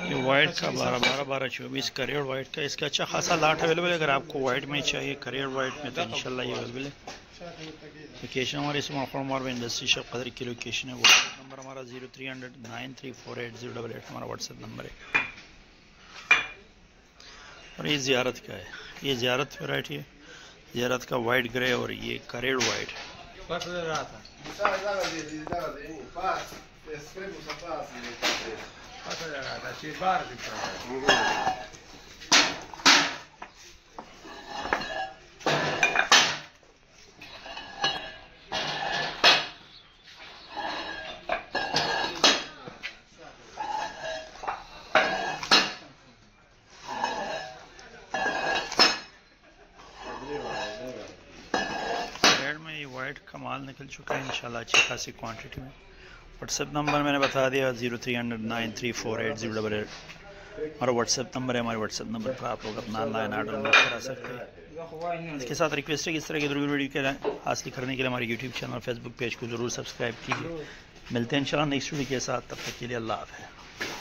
ये वाइट का 12-12-12-24 career white का, इसका अच्छा खासा लाट अवेलेबल है। अगर आपको वाइट में चाहिए करियर वाइट में तो इंशाल्लाह ये अवेलेबल है। लोकेशन हमारी स्मार्ट इंडस्ट्री शॉप कदर की लोकेशन है। व्हाट्सएप नंबर हमारा 0300934808 हमारा व्हाट्सएप नंबर है। और ये ज़ियारत का है, ये ज़ियारत वैरायटी है, ज़ियारत का वाइट ग्रे और ये करेड़ वाइट। वाइट का माल निकल चुका है इंशाल्लाह अच्छी खासी क्वांटिटी में। व्हाट्सएप नंबर मैंने बता दिया 0300934808 हमारा व्हाट्सएप नंबर है। हमारे व्हाट्सएप नंबर पर आप लोग अपना ऑनलाइन ऑर्डर बुक करा सकते हैं। इसके साथ रिक्वेस्ट है कि इस तरह की जरूर वीडियो के हासिल करने के लिए हमारे यूट्यूब चैनल फेसबुक पेज को ज़रूर सब्सक्राइब कीजिए। मिलते हैं इंशाल्लाह नेक्स्ट वीडियो के साथ, तब तक के लिए अल्लाह हाफ़िज़।